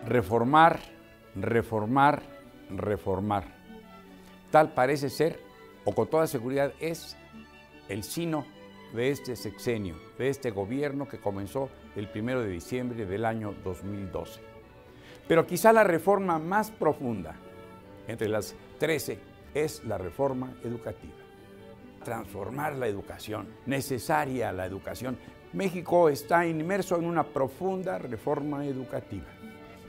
reformar, reformar, reformar. Tal parece ser, o con toda seguridad es, el sino de este sexenio, de este gobierno que comenzó el 1 de diciembre del año 2012. Pero quizá la reforma más profunda entre las 13 es la reforma educativa. Transformar la educación, necesaria la educación. México está inmerso en una profunda reforma educativa.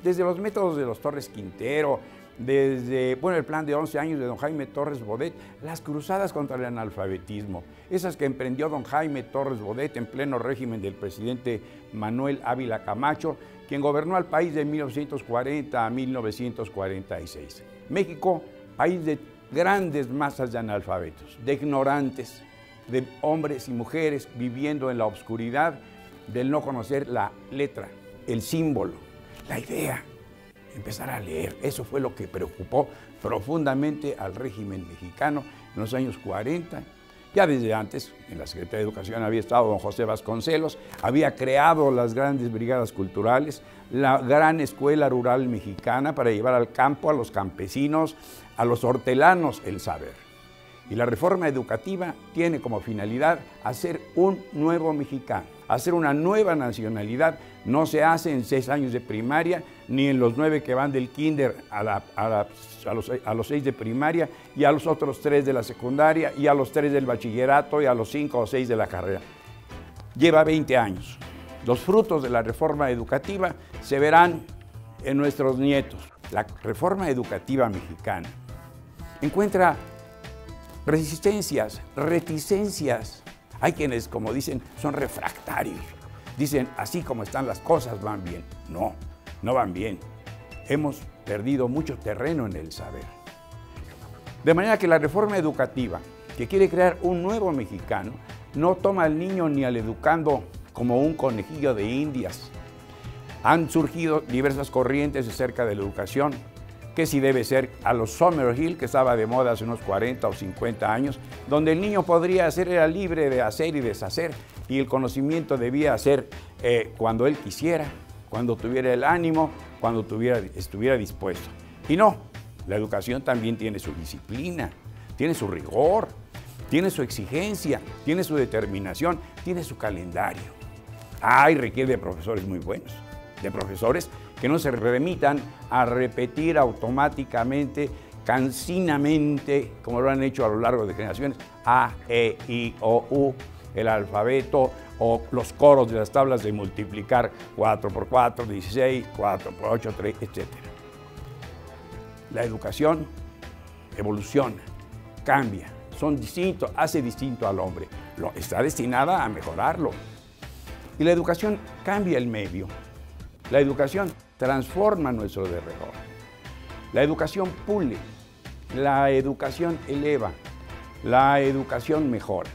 Desde los métodos de los Torres Quintero, desde el plan de 11 años de don Jaime Torres Bodet, las cruzadas contra el analfabetismo, esas que emprendió don Jaime Torres Bodet en pleno régimen del presidente Manuel Ávila Camacho, quien gobernó al país de 1940 a 1946. México, país de grandes masas de analfabetos, de ignorantes, de hombres y mujeres viviendo en la obscuridad del no conocer la letra, el símbolo, la idea. Empezar a leer, eso fue lo que preocupó profundamente al régimen mexicano en los años 40. Ya desde antes, en la Secretaría de Educación había estado don José Vasconcelos, había creado las grandes brigadas culturales, la gran escuela rural mexicana para llevar al campo, a los campesinos, a los hortelanos el saber. Y la reforma educativa tiene como finalidad hacer un nuevo mexicano, hacer una nueva nacionalidad. No se hace en 6 años de primaria, ni en los 9 que van del kinder a los 6 de primaria, y a los otros 3 de la secundaria, y a los 3 del bachillerato, y a los 5 o 6 de la carrera. Lleva 20 años. Los frutos de la reforma educativa se verán en nuestros nietos. La reforma educativa mexicana encuentra resistencias, reticencias. Hay quienes, como dicen, son refractarios. Dicen, así como están las cosas, van bien. No, no van bien. Hemos perdido mucho terreno en el saber. De manera que la reforma educativa, que quiere crear un nuevo mexicano, no toma al niño ni al educando como un conejillo de indias. Han surgido diversas corrientes acerca de la educación, que si debe ser a los Summerhill, que estaba de moda hace unos 40 o 50 años, donde el niño podría ser, era libre de hacer y deshacer, y el conocimiento debía ser cuando él quisiera, cuando tuviera el ánimo, cuando estuviera dispuesto. Y no, la educación también tiene su disciplina, tiene su rigor, tiene su exigencia, tiene su determinación, tiene su calendario. Y requiere de profesores muy buenos, de profesores que no se remitan a repetir automáticamente, cansinamente, como lo han hecho a lo largo de generaciones, A, E, I, O, U, el alfabeto o los coros de las tablas de multiplicar 4 por 4, 16, 4 por 8, 3, etc. La educación evoluciona, cambia, hace distinto al hombre, está destinada a mejorarlo. Y la educación cambia el medio. La educación transforma nuestro derredor. La educación pule, la educación eleva, la educación mejora.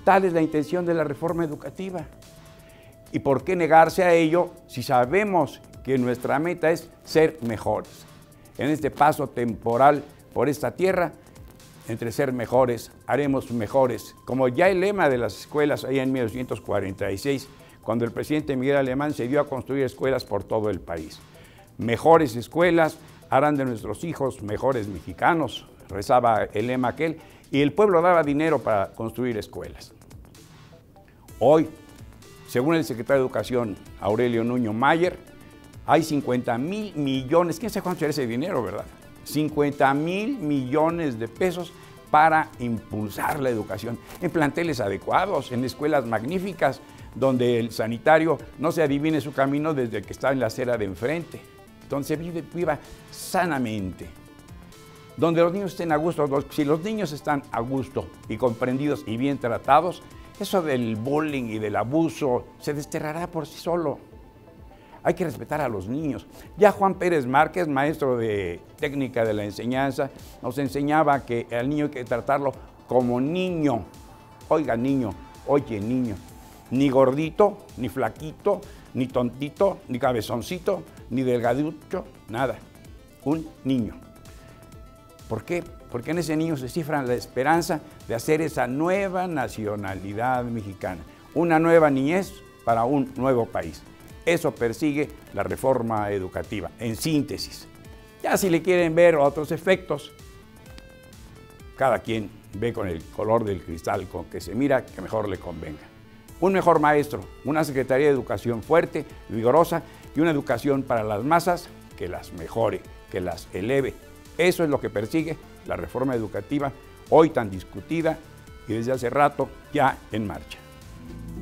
Tal es la intención de la reforma educativa. ¿Y por qué negarse a ello si sabemos que nuestra meta es ser mejores? En este paso temporal por esta tierra, entre ser mejores, haremos mejores. Como ya el lema de las escuelas allá en 1946, cuando el presidente Miguel Alemán se dio a construir escuelas por todo el país. Mejores escuelas harán de nuestros hijos mejores mexicanos, rezaba el lema aquel, y el pueblo daba dinero para construir escuelas. Hoy, según el secretario de Educación, Aurelio Nuño Mayer, hay 50,000 millones, quién sabe cuánto será ese dinero, ¿verdad? 50,000 millones de pesos para impulsar la educación en planteles adecuados, en escuelas magníficas, donde el sanitario no se adivine su camino desde el que está en la acera de enfrente, donde se viva sanamente, donde los niños estén a gusto. Si los niños están a gusto y comprendidos y bien tratados, eso del bullying y del abuso se desterrará por sí solo. Hay que respetar a los niños. Ya Juan Pérez Márquez, maestro de técnica de la enseñanza, nos enseñaba que al niño hay que tratarlo como niño. Oiga, niño, oye, niño. Ni gordito, ni flaquito, ni tontito, ni cabezoncito, ni delgaducho, nada. Un niño. ¿Por qué? Porque en ese niño se cifra la esperanza de hacer esa nueva nacionalidad mexicana. Una nueva niñez para un nuevo país. Eso persigue la reforma educativa, en síntesis. Ya si le quieren ver otros efectos, cada quien ve con el color del cristal con que se mira que mejor le convenga. Un mejor maestro, una Secretaría de Educación fuerte, vigorosa y una educación para las masas que las mejore, que las eleve. Eso es lo que persigue la reforma educativa, hoy tan discutida y desde hace rato ya en marcha.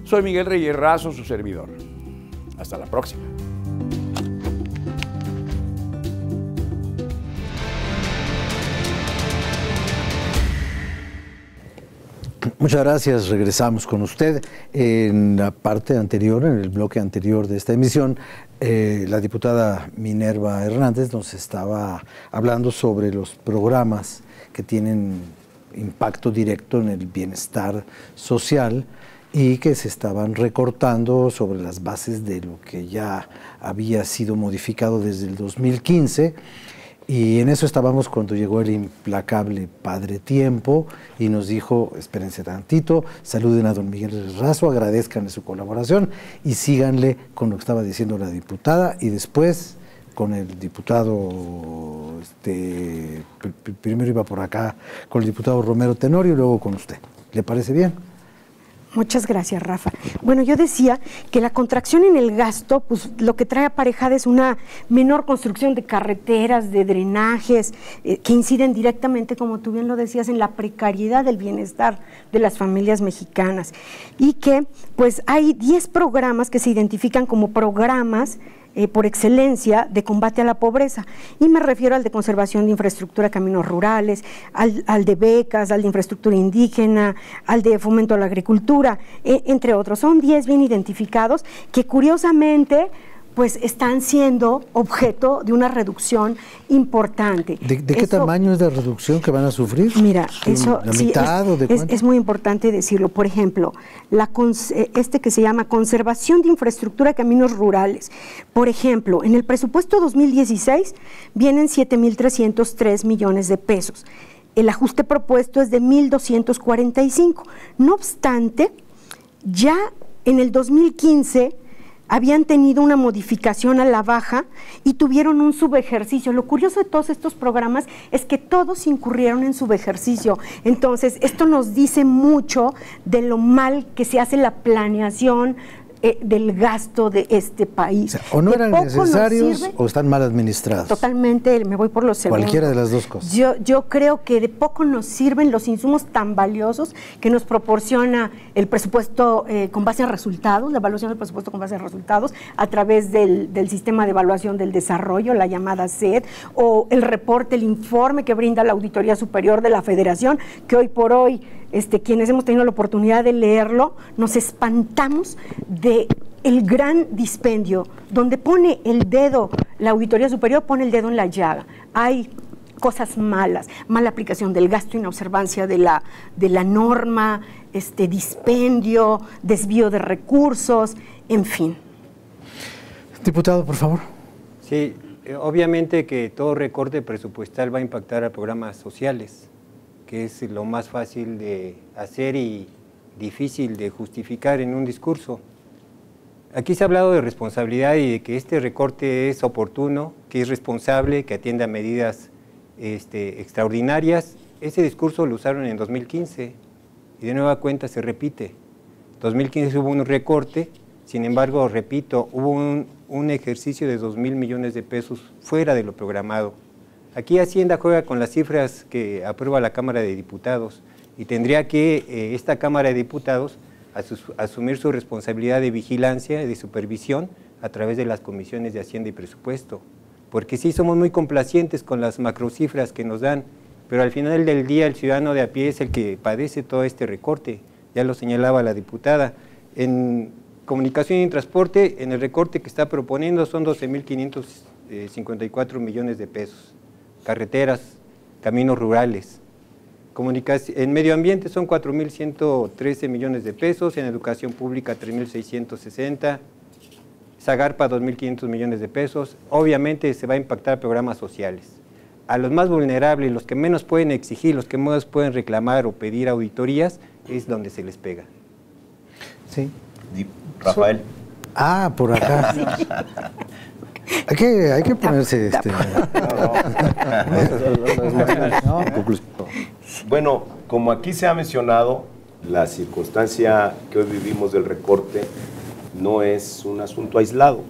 Soy Miguel Reyes Razo, su servidor. Hasta la próxima. Muchas gracias, regresamos con usted. En la parte anterior, en el bloque anterior de esta emisión, la diputada Minerva Hernández nos estaba hablando sobre los programas que tienen impacto directo en el bienestar social y que se estaban recortando sobre las bases de lo que ya había sido modificado desde el 2015. Y en eso estábamos cuando llegó el implacable Padre Tiempo y nos dijo, espérense tantito, saluden a don Miguel Razo, agradezcanle su colaboración y síganle con lo que estaba diciendo la diputada y después con el diputado, primero iba por acá con el diputado Romero Tenorio y luego con usted. ¿Le parece bien? Muchas gracias, Rafa. Bueno, yo decía que la contracción en el gasto, pues lo que trae aparejada es una menor construcción de carreteras, de drenajes, que inciden directamente, como tú bien lo decías, en la precariedad del bienestar de las familias mexicanas. Y que, pues, hay 10 programas que se identifican como programas por excelencia de combate a la pobreza, y me refiero al de conservación de infraestructura, caminos rurales, al de becas, al de infraestructura indígena, al de fomento a la agricultura, entre otros. Son 10 bien identificados que curiosamente pues están siendo objeto de una reducción importante. ¿De qué tamaño es la reducción que van a sufrir? Mira, eso ¿La mitad o de cuánto? Es muy importante decirlo. Por ejemplo, que se llama conservación de infraestructura de caminos rurales. Por ejemplo, en el presupuesto 2016 vienen 7,303 millones de pesos. El ajuste propuesto es de 1,245. No obstante, ya en el 2015 habían tenido una modificación a la baja y tuvieron un subejercicio. Lo curioso de todos estos programas es que todos incurrieron en subejercicio. Entonces, esto nos dice mucho de lo mal que se hace la planeación del gasto de este país. O sea, o no eran necesarios o están mal administrados. Totalmente, me voy por los segundos. Cualquiera de las dos cosas. Yo creo que de poco nos sirven los insumos tan valiosos que nos proporciona el presupuesto con base a resultados, la evaluación del presupuesto con base a resultados, a través del sistema de evaluación del desarrollo, la llamada SED, o el reporte, el informe que brinda la Auditoría Superior de la Federación, que hoy por hoy, quienes hemos tenido la oportunidad de leerlo, nos espantamos de el gran dispendio, donde pone el dedo, la Auditoría Superior pone el dedo en la llaga. Hay cosas malas, mala aplicación del gasto, inobservancia de la norma, dispendio, desvío de recursos, en fin. Diputado, por favor. Sí, obviamente que todo recorte presupuestal va a impactar a programas sociales, que es lo más fácil de hacer y difícil de justificar en un discurso. Aquí se ha hablado de responsabilidad y de que este recorte es oportuno, que es responsable, que atiende a medidas extraordinarias. Ese discurso lo usaron en 2015 y de nueva cuenta se repite. En 2015 hubo un recorte, sin embargo, repito, hubo un ejercicio de 2,000 millones de pesos fuera de lo programado. Aquí Hacienda juega con las cifras que aprueba la Cámara de Diputados y tendría que esta Cámara de Diputados asumir su responsabilidad de vigilancia y de supervisión a través de las comisiones de Hacienda y Presupuesto. Porque sí somos muy complacientes con las macrocifras que nos dan, pero al final del día el ciudadano de a pie es el que padece todo este recorte, ya lo señalaba la diputada. En comunicación y transporte, en el recorte que está proponiendo son 12,554 millones de pesos. Carreteras, caminos rurales. En medio ambiente son 4,113 millones de pesos, en educación pública 3,660, Zagarpa 2,500 millones de pesos. Obviamente se va a impactar programas sociales. A los más vulnerables, los que menos pueden exigir, los que menos pueden reclamar o pedir auditorías, es donde se les pega. Sí. Rafael. Ah, por acá. Hay que ponerse Bueno, como aquí se ha mencionado, la circunstancia que hoy vivimos del recorte no es un asunto aislado.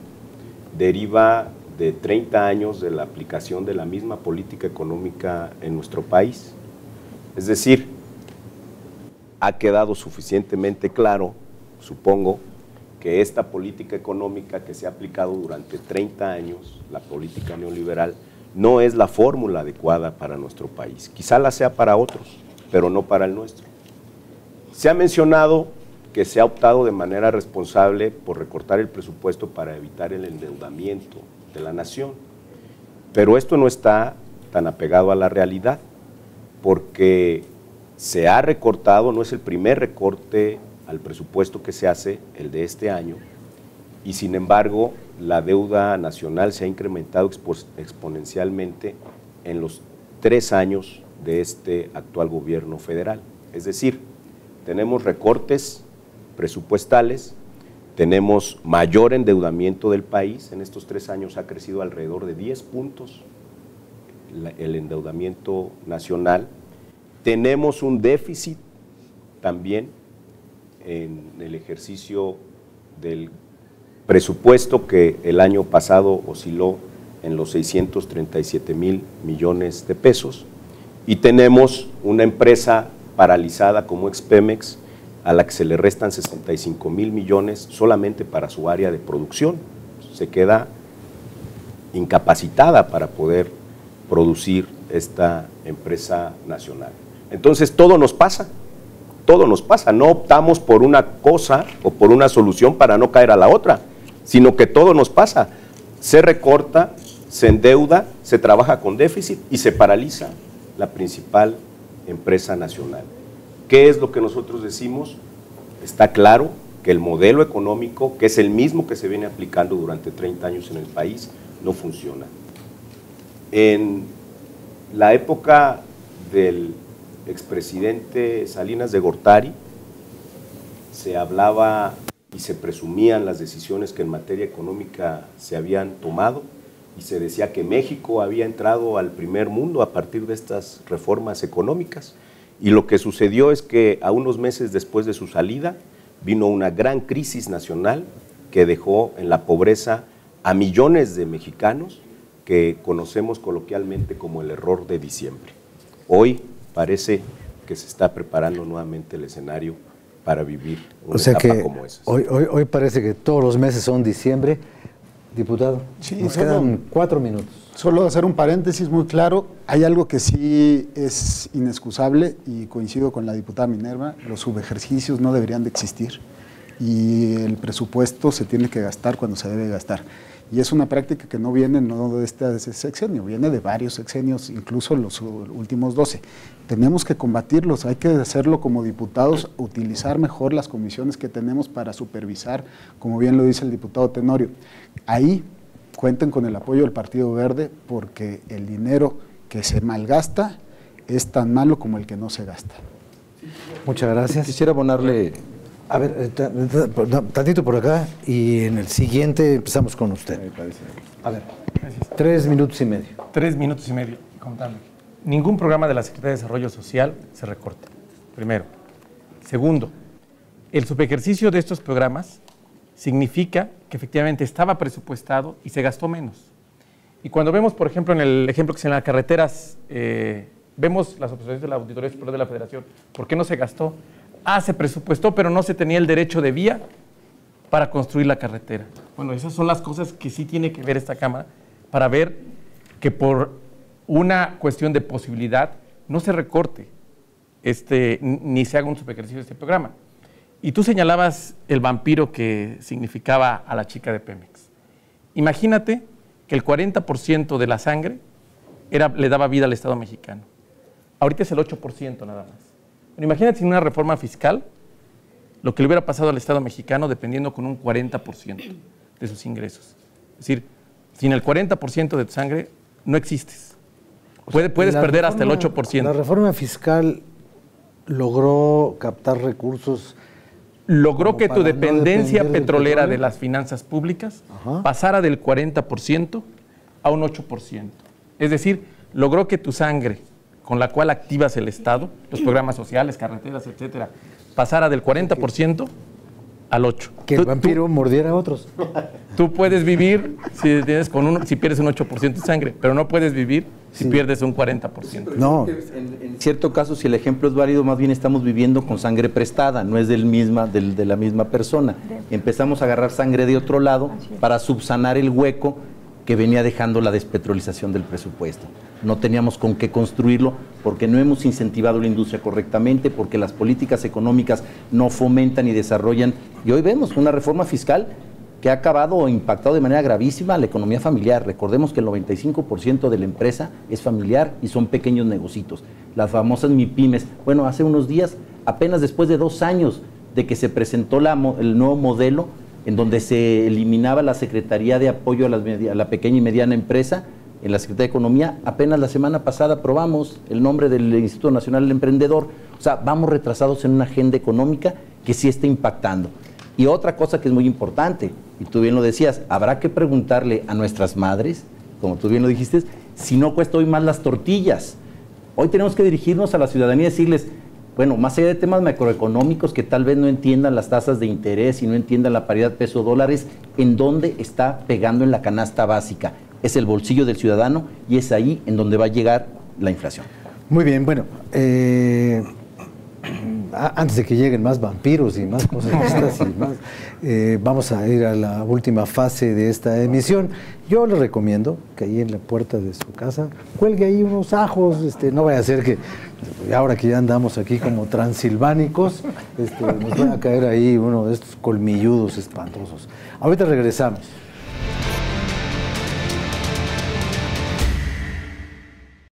Deriva de 30 años de la aplicación de la misma política económica en nuestro país. Es decir, ha quedado suficientemente claro, supongo, que esta política económica que se ha aplicado durante 30 años, la política neoliberal, no es la fórmula adecuada para nuestro país. Quizá la sea para otros, pero no para el nuestro. Se ha mencionado que se ha optado de manera responsable por recortar el presupuesto para evitar el endeudamiento de la nación, pero esto no está tan apegado a la realidad, porque se ha recortado, no es el primer recorte al presupuesto que se hace, el de este año, y sin embargo la deuda nacional se ha incrementado exponencialmente en los 3 años de este actual gobierno federal. Es decir, tenemos recortes presupuestales, tenemos mayor endeudamiento del país, en estos 3 años ha crecido alrededor de 10 puntos el endeudamiento nacional, tenemos un déficit también en el ejercicio del presupuesto que el año pasado osciló en los 637,000 millones de pesos, y tenemos una empresa paralizada como Expemex, a la que se le restan 65,000 millones solamente para su área de producción. Se queda incapacitada para poder producir esta empresa nacional. Entonces todo nos pasa, no optamos por una cosa o por una solución para no caer a la otra, sino que todo nos pasa, se recorta, se endeuda, se trabaja con déficit y se paraliza la principal empresa nacional. ¿Qué es lo que nosotros decimos? Está claro que el modelo económico, que es el mismo que se viene aplicando durante 30 años en el país, no funciona. En la época del expresidente Salinas de Gortari, se hablaba y se presumían las decisiones que en materia económica se habían tomado, y se decía que México había entrado al primer mundo a partir de estas reformas económicas, y lo que sucedió es que a unos meses después de su salida vino una gran crisis nacional que dejó en la pobreza a millones de mexicanos que conocemos coloquialmente como el error de diciembre. Hoy parece que se está preparando nuevamente el escenario para vivir una etapa como esa. Hoy parece que todos los meses son diciembre. Diputado, sí, nos quedan 4 minutos. Solo hacer un paréntesis muy claro, hay algo que sí es inexcusable y coincido con la diputada Minerva, los subejercicios no deberían de existir y el presupuesto se tiene que gastar cuando se debe gastar. Y es una práctica que no viene no de este sexenio, viene de varios sexenios, incluso los últimos 12. Tenemos que combatirlos, hay que hacerlo como diputados, utilizar mejor las comisiones que tenemos para supervisar, como bien lo dice el diputado Tenorio. Ahí cuenten con el apoyo del Partido Verde, porque el dinero que se malgasta es tan malo como el que no se gasta. Muchas gracias. Quisiera abonarle... A ver, tantito por acá y en el siguiente empezamos con usted. A ver, 3 minutos y medio. 3 minutos y medio, contando. Ningún programa de la Secretaría de Desarrollo Social se recorta, primero. Segundo, el subejercicio de estos programas significa que efectivamente estaba presupuestado y se gastó menos. Y cuando vemos, por ejemplo, en el ejemplo que se llama carreteras, vemos las observaciones de la Auditoría Superior de la Federación. ¿Por qué no se gastó? Se presupuestó, pero no se tenía el derecho de vía para construir la carretera. Bueno, esas son las cosas que sí tiene que ver esta Cámara para ver que por una cuestión de posibilidad no se recorte ni se haga un subejercicio de este programa. Y tú señalabas el vampiro que significaba a la chica de Pemex. Imagínate que el 40% de la sangre le daba vida al Estado mexicano. Ahorita es el 8% nada más. Pero imagínate sin una reforma fiscal lo que le hubiera pasado al Estado mexicano dependiendo con un 40% de sus ingresos. Es decir, sin el 40% de tu sangre no existes. Puedes perder hasta el 8%. La reforma fiscal logró captar recursos logró Como que tu para no dependencia depender del petrolera de petróleo. las finanzas públicas Ajá. pasara del 40% a un 8%. Es decir, logró que tu sangre, con la cual activas el Estado, los programas sociales, carreteras, etcétera, pasara del 40% al 8%. Que el vampiro mordiera a otros. Tú puedes vivir si pierdes un 8% de sangre, pero no puedes vivir si pierdes un 40%. No. En cierto caso, si el ejemplo es válido, más bien estamos viviendo con sangre prestada, no es de la misma persona. Empezamos a agarrar sangre de otro lado para subsanar el hueco que venía dejando la despetrolización del presupuesto. No teníamos con qué construirlo porque no hemos incentivado la industria correctamente, porque las políticas económicas no fomentan y desarrollan. Y hoy vemos una reforma fiscal que ha acabado o impactado de manera gravísima la economía familiar. Recordemos que el 95% de la empresa es familiar y son pequeños negocios. Las famosas MIPYMES. Bueno, hace unos días, apenas después de 2 años de que se presentó el nuevo modelo, en donde se eliminaba la Secretaría de Apoyo a la Pequeña y Mediana Empresa, en la Secretaría de Economía, apenas la semana pasada aprobamos el nombre del Instituto Nacional del Emprendedor. O sea, vamos retrasados en una agenda económica que sí está impactando. Y otra cosa que es muy importante, y tú bien lo decías, habrá que preguntarle a nuestras madres, como tú bien lo dijiste, si no cuesta hoy más las tortillas. Hoy tenemos que dirigirnos a la ciudadanía y decirles, bueno, más allá de temas macroeconómicos que tal vez no entiendan las tasas de interés y no entiendan la paridad peso-dólares, ¿en dónde está pegando en la canasta básica? Es el bolsillo del ciudadano y es ahí en donde va a llegar la inflación. Muy bien, bueno, antes de que lleguen más vampiros y más cosas de estas y más, vamos a ir a la última fase de esta emisión. Yo les recomiendo que ahí en la puerta de su casa cuelgue ahí unos ajos, no vaya a ser que ahora que ya andamos aquí como transilvánicos, nos vaya a caer ahí uno de estos colmilludos espantosos. Ahorita regresamos.